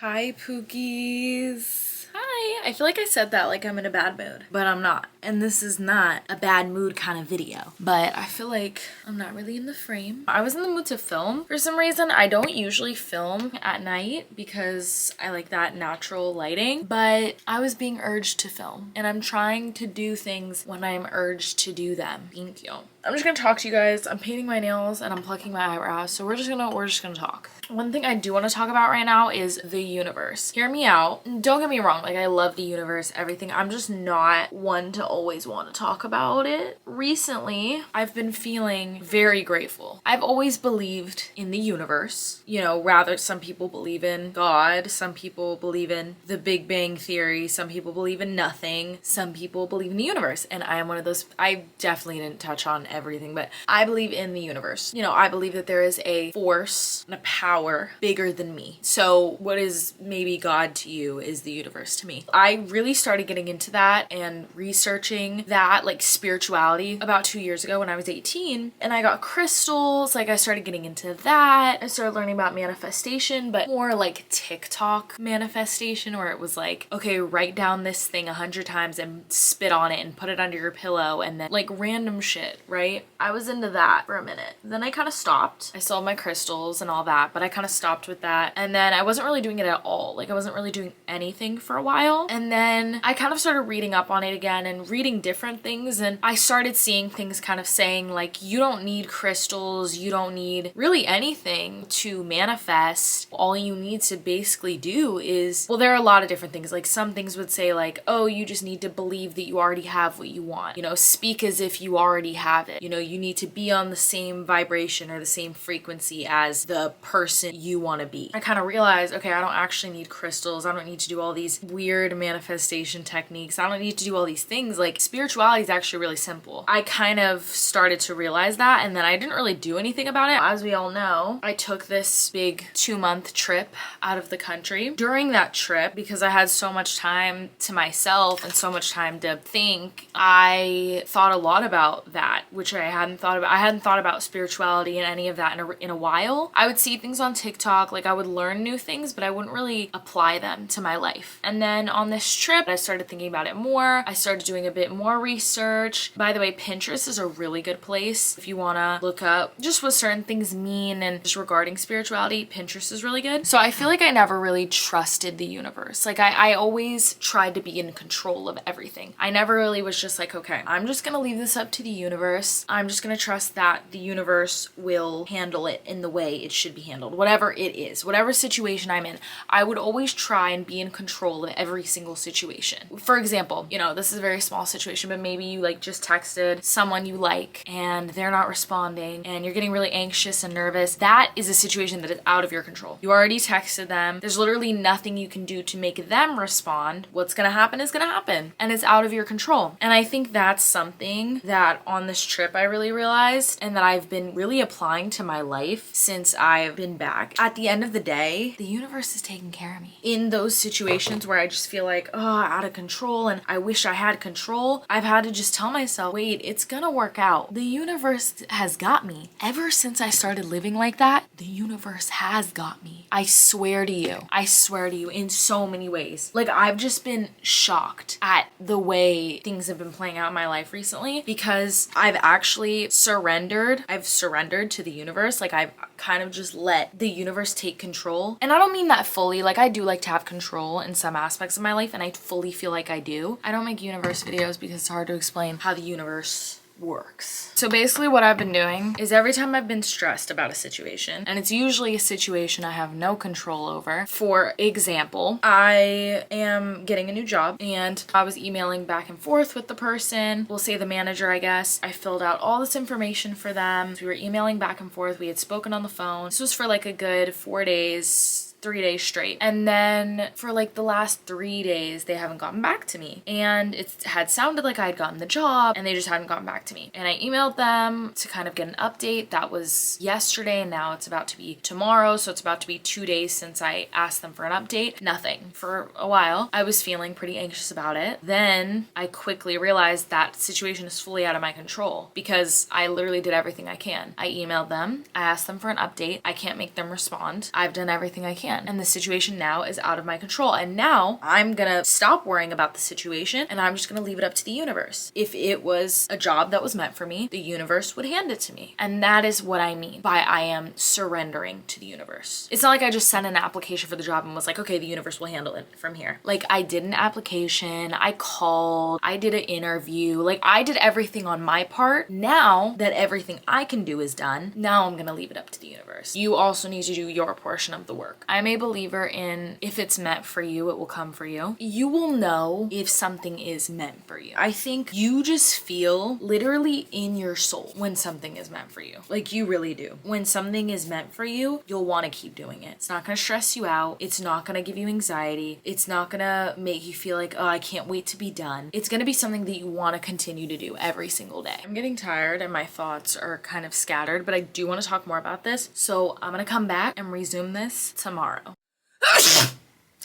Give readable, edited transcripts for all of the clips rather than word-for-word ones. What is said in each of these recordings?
Hi, Pookies. Hi. I feel like I said that like I'm in a bad mood, but I'm not. And this is not a bad mood kind of video, but I feel like I'm not really in the frame. I was in the mood to film. For some reason, I don't usually film at night because I like that natural lighting, but I was being urged to film and I'm trying to do things when I'm urged to do them. Thank you. I'm just gonna talk to you guys. I'm painting my nails and I'm plucking my eyebrows, so we're just gonna talk. One thing I do want to talk about right now is the universe. Hear me out. Don't get me wrong, like I love the universe, everything. I'm just not one to always want to talk about it. Recently, I've been feeling very grateful. I've always believed in the universe. You know, rather some people believe in God, some people believe in the Big Bang Theory, some people believe in nothing, some people believe in the universe. And I am one of those. I definitely didn't touch on everything, but I believe in the universe. You know, I believe that there is a force and a power bigger than me. So what is maybe God to you is the universe to me. I really started getting into that and researching that, like spirituality, about 2 years ago when I was 18, and I got crystals. Like I started getting into that. I started learning about manifestation, but more like TikTok manifestation, where it was like, okay, write down this thing 100 times and spit on it and put it under your pillow, and then like random shit, right? I was into that for a minute. Then I kind of stopped. I still have my crystals and all that, but I kind of stopped with that. And then I wasn't really doing it at all. Like I wasn't really doing anything for a while. And then I kind of started reading up on it again and reading different things. And I started seeing things kind of saying like, you don't need crystals. You don't need really anything to manifest. All you need to basically do is, well, there are a lot of different things. Like some things would say like, oh, you just need to believe that you already have what you want. You know, speak as if you already have it. You know, you need to be on the same vibration or the same frequency as the person you want to be. I kind of realized, okay, I don't actually need crystals. I don't need to do all these weird manifestation techniques. I don't need to do all these things. Like spirituality is actually really simple. I kind of started to realize that, and then I didn't really do anything about it. As we all know, I took this big 2-month trip out of the country. During that trip, because I had so much time to myself and so much time to think, I thought a lot about that, which I hadn't thought about. I hadn't thought about spirituality and any of that in a while. I would see things on TikTok, like I would learn new things, but I wouldn't really apply them to my life. And then on this trip, I started thinking about it more. I started doing a bit more research. By the way, Pinterest is a really good place if you want to look up just what certain things mean and just regarding spirituality. Pinterest is really good. So I feel like I never really trusted the universe. Like I always tried to be in control of everything. I never really was just like, okay, I'm just gonna leave this up to the universe. I'm just gonna trust that the universe will handle it in the way it should be handled. Whatever it is, whatever situation I'm in, I would always try and be in control of every single situation. For example, you know, this is a very small situation, but maybe you like just texted someone you like and they're not responding and you're getting really anxious and nervous. That is a situation that is out of your control. You already texted them. There's literally nothing you can do to make them respond. What's gonna happen is gonna happen, and it's out of your control. And I think that's something that on this trip I really realized, and that I've been really applying to my life since I've been back. At the end of the day, the universe is taking care of me. In those situations where I just feel like, oh, out of control and I wish I had control, I've had to just tell myself, wait, it's gonna work out. The universe has got me. Ever since I started living like that, the universe has got me. I swear to you. I swear to you, in so many ways. Like I've just been shocked at the way things have been playing out in my life recently, because I've actually surrendered. I've surrendered to the universe. Like I've kind of just let the universe take control. And I don't mean that fully. Like I do like to have control in some aspects of my life, and I fully feel like I do. I don't make universe videos because it's hard to explain how the universe works. So basically what I've been doing is every time I've been stressed about a situation, and it's usually a situation I have no control over. For example, I am getting a new job and I was emailing back and forth with the person, we'll say the manager, I guess. I filled out all this information for them. We were emailing back and forth. We had spoken on the phone. This was for like a good 4 days, 3 days straight. And then for like the last 3 days, they haven't gotten back to me. And it had sounded like I had gotten the job and they just hadn't gotten back to me. And I emailed them to kind of get an update. That was yesterday, and now it's about to be tomorrow. So it's about to be 2 days since I asked them for an update. Nothing. For a while, I was feeling pretty anxious about it. Then I quickly realized that situation is fully out of my control because I literally did everything I can. I emailed them. I asked them for an update. I can't make them respond. I've done everything I can. can. And the situation now is out of my control. And now I'm gonna stop worrying about the situation and I'm just gonna leave it up to the universe. If it was a job that was meant for me, the universe would hand it to me. And that is what I mean by I am surrendering to the universe. It's not like I just sent an application for the job and was like, okay, the universe will handle it from here. Like, I did an application, I called, I did an interview, like I did everything on my part. Now that everything I can do is done, now I'm gonna leave it up to the universe. You also need to do your portion of the work. I'm a believer in if it's meant for you, it will come for you. You will know if something is meant for you. I think you just feel literally in your soul when something is meant for you. Like, you really do. When something is meant for you, you'll want to keep doing it. It's not going to stress you out. It's not going to give you anxiety. It's not going to make you feel like, oh, I can't wait to be done. It's going to be something that you want to continue to do every single day. I'm getting tired and my thoughts are kind of scattered, but I do want to talk more about this. So I'm going to come back and resume this tomorrow.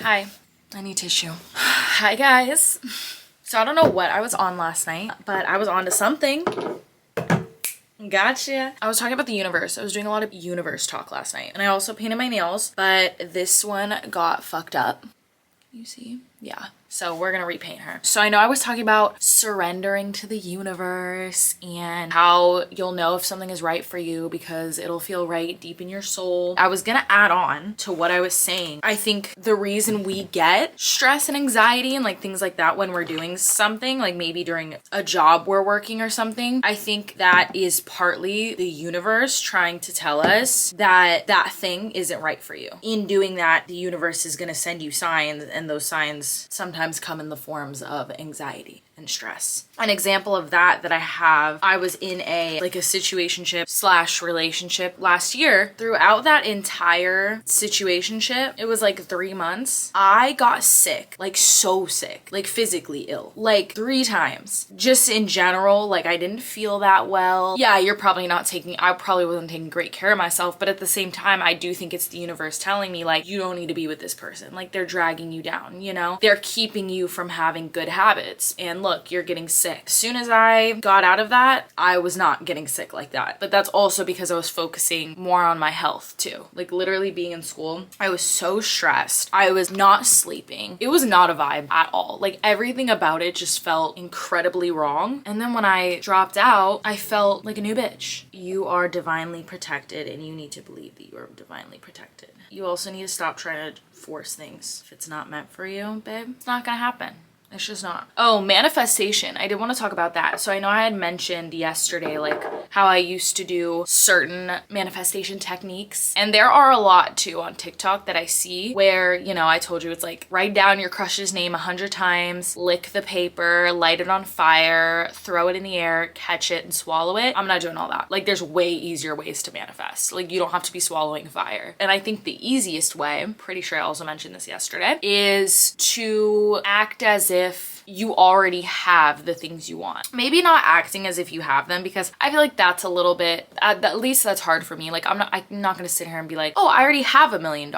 Hi. I need tissue. Hi, guys. So I don't know what I was on last night, but I was on to something. Gotcha. I was talking about the universe. I was doing a lot of universe talk last night. And I also painted my nails, but this one got fucked up. You see? Yeah. So we're gonna repaint her. So I know I was talking about surrendering to the universe and how you'll know if something is right for you because it'll feel right deep in your soul. I was gonna add on to what I was saying. I think the reason we get stress and anxiety and like things like that when we're doing something, like maybe during a job we're working or something, I think that is partly the universe trying to tell us that that thing isn't right for you. In doing that, the universe is gonna send you signs, and those signs sometimes come in the forms of anxiety and stress. An example of that I have, I was in a situationship / relationship last year. Throughout that entire situationship, it was like 3 months, I got sick, like so sick, like physically ill, like 3 times. Just in general, like I didn't feel that well. Yeah, I probably wasn't taking great care of myself, but at the same time, I do think it's the universe telling me like, you don't need to be with this person. Like, they're dragging you down, you know? They're keeping you from having good habits. And look, you're getting sick. As soon as I got out of that, I was not getting sick like that. But that's also because I was focusing more on my health too. Like, literally being in school, I was so stressed. I was not sleeping. It was not a vibe at all. Like, everything about it just felt incredibly wrong. And then when I dropped out, I felt like a new bitch. You are divinely protected and you need to believe that you are divinely protected. You also need to stop trying to force things. If it's not meant for you, babe, it's not gonna happen. It's just not. Oh, manifestation. I did want to talk about that. So I know I had mentioned yesterday, like how I used to do certain manifestation techniques. And there are a lot too on TikTok that I see where, you know, I told you it's like write down your crush's name 100 times, lick the paper, light it on fire, throw it in the air, catch it and swallow it. I'm not doing all that. Like, there's way easier ways to manifest. Like, you don't have to be swallowing fire. And I think the easiest way, I'm pretty sure I also mentioned this yesterday, is to act as if you already have the things you want. Maybe not acting as if you have them, because I feel like that's a little bit, at least that's hard for me. Like, I'm not gonna sit here and be like, oh, I already have $1 million,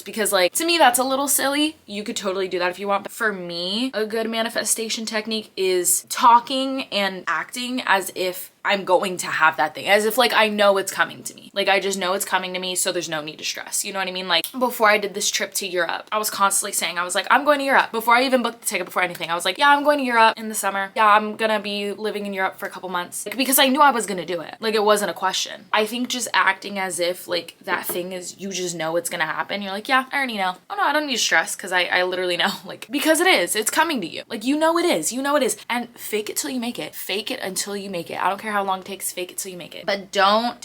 because like, to me, that's a little silly. You could totally do that if you want. But for me, a good manifestation technique is talking and acting as if I'm going to have that thing, as if like I know it's coming to me. Like, I just know it's coming to me, so there's no need to stress. You know what I mean? Like, before I did this trip to Europe, I was constantly saying, I was like, I'm going to Europe. Before I even booked the ticket, before anything, I was like, yeah, I'm going to Europe in the summer. Yeah, I'm gonna be living in Europe for a couple months. Like, because I knew I was gonna do it. Like, it wasn't a question. I think just acting as if like that thing is, you just know it's gonna happen. You're like, yeah, I already know. Oh no, I don't need to stress, because I literally know. Like, because it's coming to you. Like, you know it is. You know it is. And fake it till you make it. Fake it until you make it. I don't care how long it takes. Fake it till you make it. But don't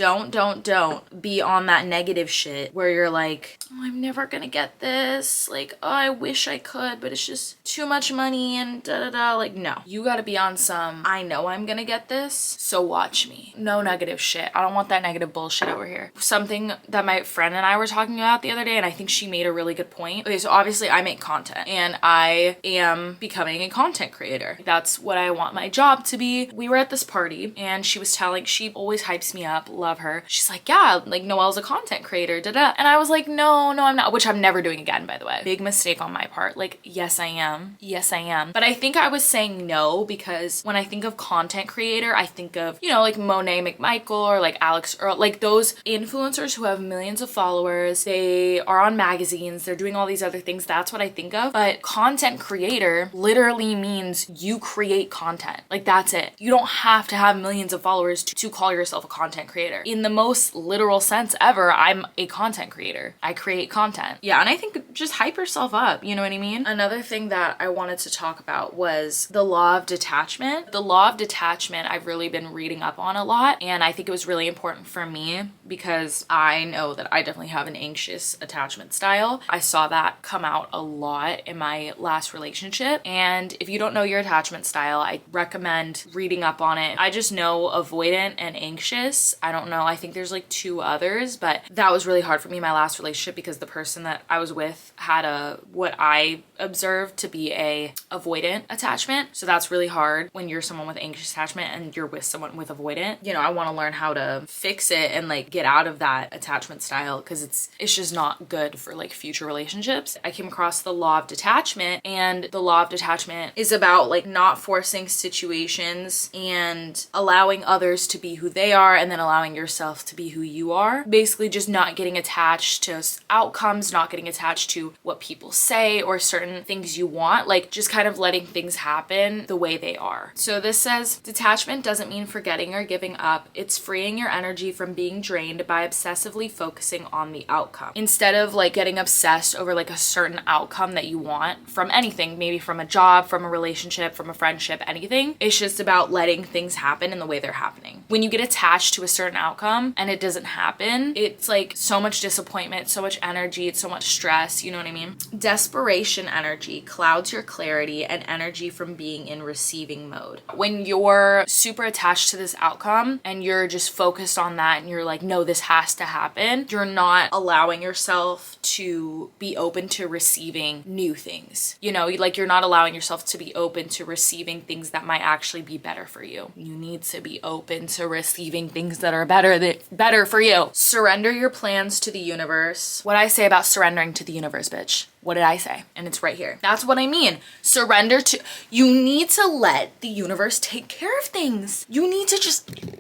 be on that negative shit where you're like, oh, I'm never gonna get this. Like, oh, I wish I could, but it's just too much money and da da da. Like, no. You gotta be on some, I know I'm gonna get this, so watch me. No negative shit. I don't want that negative bullshit over here. Something that my friend and I were talking about the other day, and I think she made a really good point. Okay, so obviously I make content and I am becoming a content creator. That's what I want my job to be. We were at this party and she was telling, she always hypes me up, love her. She's like, yeah, like Noelle's a content creator, da-da. And I was like, no, I'm not, which I'm never doing again, by the way. Big mistake on my part. Like, yes, I am. Yes, I am. But I I think I was saying no because when I think of content creator, I think of, you know, like Monet McMichael or like Alex Earl, like those influencers who have millions of followers. They are on magazines, they're doing all these other things. That's what I think of. But content creator literally means you create content. Like that's it. You don't have to have millions of followers to call yourself a content creator. In the most literal sense ever, I'm a content creator. I create content. Yeah, and I think just hype yourself up, you know what I mean? Another thing that I wanted to talk about was the law of detachment. The law of detachment I've really been reading up on a lot, and I think it was really important for me because I know that I definitely have an anxious attachment style. I saw that come out a lot in my last relationship, and if you don't know your attachment style, I recommend reading up on it. I just know avoidant and anxious. I don't know, I think there's like 2 others, but that was really hard for me in my last relationship because the person that I was with had what I observed to be a avoidant attachment. So that's really hard when you're someone with anxious attachment and you're with someone with avoidant. You know, I want to learn how to fix it and like get out of that attachment style because it's just not good for like future relationships. I came across the law of detachment, and the law of detachment is about like not forcing situations and allowing others to be who they are and then allowing yourself to be who you are. Basically just not getting attached to outcomes, not getting attached to what people say or certain things you want, like just kind of letting things happen the way they are. So this says detachment doesn't mean forgetting or giving up. It's freeing your energy from being drained by obsessively focusing on the outcome. Instead of like getting obsessed over like a certain outcome that you want from anything, maybe from a job, from a relationship, from a friendship, anything, it's just about letting things happen in the way they're happening. When you get attached to a certain outcome and it doesn't happen, it's like so much disappointment, so much energy, it's so much stress, you know what I mean? Desperation energy clouds your clarity and energy from being in receiving mode. When you're super attached to this outcome and you're just focused on that and you're like, no, this has to happen, you're not allowing yourself to be open to receiving new things. You know, like you're not allowing yourself to be open to receiving things that might actually be better for you. You need to be open to receiving things that are better for you. Surrender your plans to the universe. What I say about surrendering to the universe, bitch. What did I say? And it's right here. That's what I mean. Surrender to, you need to let the universe take care of things. You need to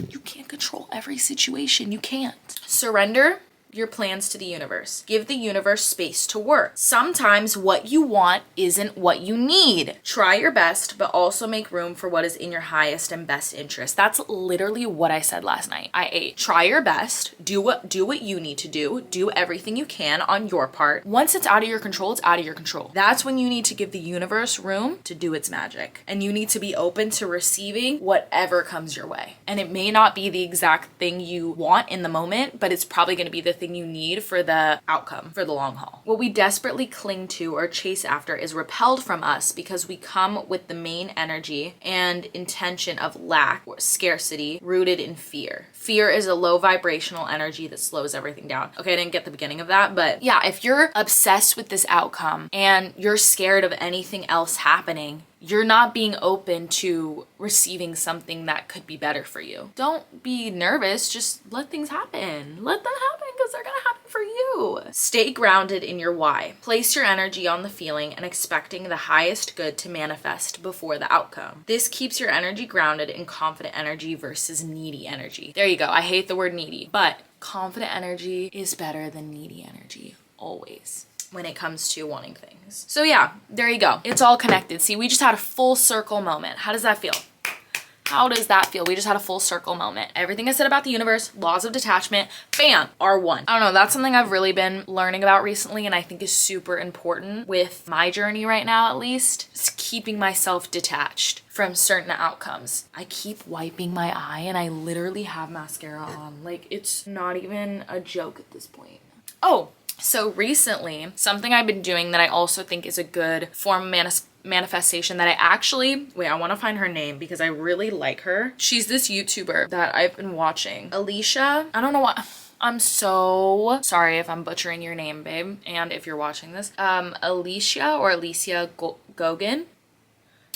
you can't control every situation. You can't. Surrender your plans to the universe. Give the universe space to work. Sometimes what you want isn't what you need. Try your best, but also make room for what is in your highest and best interest. That's literally what I said last night. I ate. Try your best. Do what you need to do. Do everything you can on your part. Once it's out of your control, it's out of your control. That's when you need to give the universe room to do its magic. And you need to be open to receiving whatever comes your way. And it may not be the exact thing you want in the moment, but it's probably going to be the thing you need for the outcome, for the long haul. What we desperately cling to or chase after is repelled from us because we come with the main energy and intention of lack or scarcity rooted in fear. Fear is a low vibrational energy that slows everything down. Okay, I didn't get the beginning of that, but yeah, if you're obsessed with this outcome and you're scared of anything else happening, you're not being open to receiving something that could be better for you. Don't be nervous, just let things happen. Let them happen because they're gonna happen for you. Stay grounded in your why. Place your energy on the feeling and expecting the highest good to manifest before the outcome. This keeps your energy grounded in confident energy versus needy energy. There you go. I hate the word needy, but confident energy is better than needy energy, always, when it comes to wanting things. So yeah, there you go. It's all connected. See, we just had a full circle moment. How does that feel? How does that feel? We just had a full circle moment. Everything I said about the universe, laws of detachment, bam, R1. I don't know, that's something I've really been learning about recently and I think is super important with my journey right now, at least. It's keeping myself detached from certain outcomes. I keep wiping my eye and I literally have mascara on. Like, it's not even a joke at this point. Oh, so recently, something I've been doing that I also think is a good form of manifestation that I want to find her name because I really like her. She's this YouTuber that I've been watching. Alicia, I don't know what, I'm so sorry if I'm butchering your name, babe, and if you're watching this. Alicia Gogin.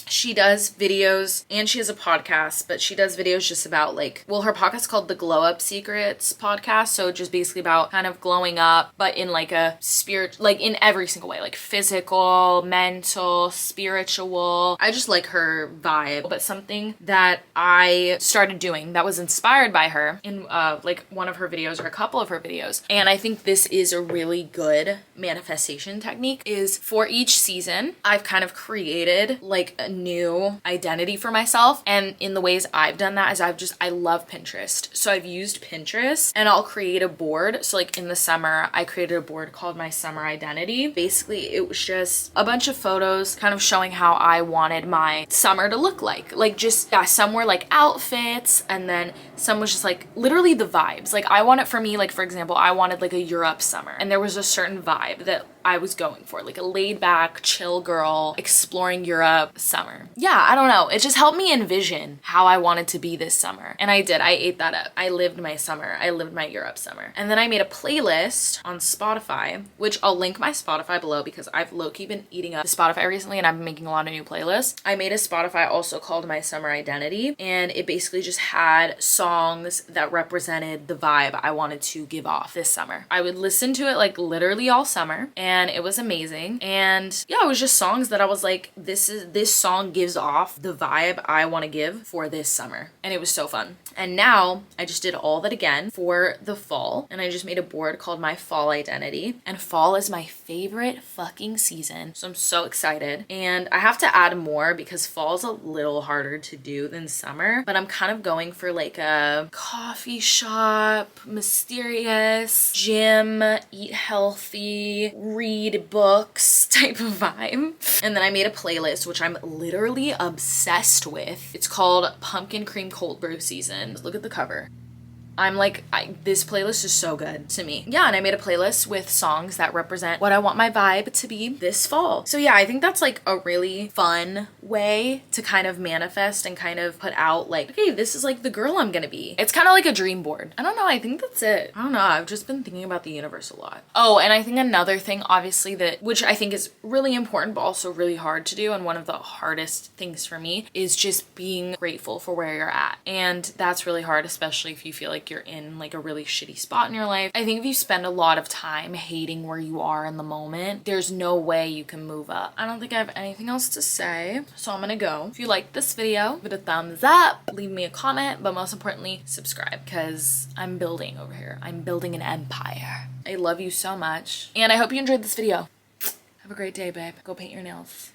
She does videos and she has a podcast, but she does videos just about like, well, her podcast is called the Glow Up Secrets podcast. So just basically about kind of glowing up, but in like a spirit, like in every single way, like physical, mental, spiritual. I just like her vibe. But something that I started doing that was inspired by her in like one of her videos or a couple of her videos, and I think this is a really good manifestation technique, is for each season, I've kind of created like a new identity for myself. And in the ways I've done that is I love Pinterest. So I've used Pinterest and I'll create a board. So like in the summer, I created a board called my summer identity. Basically, it was just a bunch of photos kind of showing how I wanted my summer to look like just, yeah, some were like outfits, and then some was just like literally the vibes. Like I want it for me, like for example, I wanted like a Europe summer, and there was a certain vibe that I was going for, like a laid back, chill girl, exploring Europe summer. Yeah, I don't know. It just helped me envision how I wanted to be this summer. And I did. I ate that up. I lived my summer. I lived my Europe summer. And then I made a playlist on Spotify, which I'll link my Spotify below because I've low-key been eating up Spotify recently and I've been making a lot of new playlists. I made a Spotify also called My Summer Identity, and it basically just had songs that represented the vibe I wanted to give off this summer. I would listen to it like literally all summer, and it was amazing. And yeah, it was just songs that I was like, this song gives off the vibe I want to give for this summer. And it was so fun. And now I just did all that again for the fall, and I just made a board called My Fall Identity. And fall is my favorite fucking season, so I'm so excited. And I have to add more because fall is a little harder to do than summer, but I'm kind of going for like a coffee shop, mysterious, gym, eat healthy, read books type of vibe. And then I made a playlist, which I'm literally obsessed with. It's called Pumpkin Cream Cold Brew Season. Look at the cover. I'm like, this playlist is so good to me. Yeah, and I made a playlist with songs that represent what I want my vibe to be this fall. So yeah, I think that's like a really fun way to kind of manifest and kind of put out like, okay, this is like the girl I'm gonna be. It's kind of like a dream board. I don't know, I think that's it. I don't know, I've just been thinking about the universe a lot. Oh, and I think another thing, obviously, that, which I think is really important, but also really hard to do, and one of the hardest things for me, is just being grateful for where you're at. And that's really hard, especially if you feel like you're in like a really shitty spot in your life. I think if you spend a lot of time hating where you are in the moment, there's no way you can move up. I don't think I have anything else to say, so I'm gonna go. If you liked this video, give it a thumbs up, leave me a comment, but most importantly, subscribe, because I'm building over here. I'm building an empire. I love you so much, and I hope you enjoyed this video. Have a great day, babe. Go paint your nails.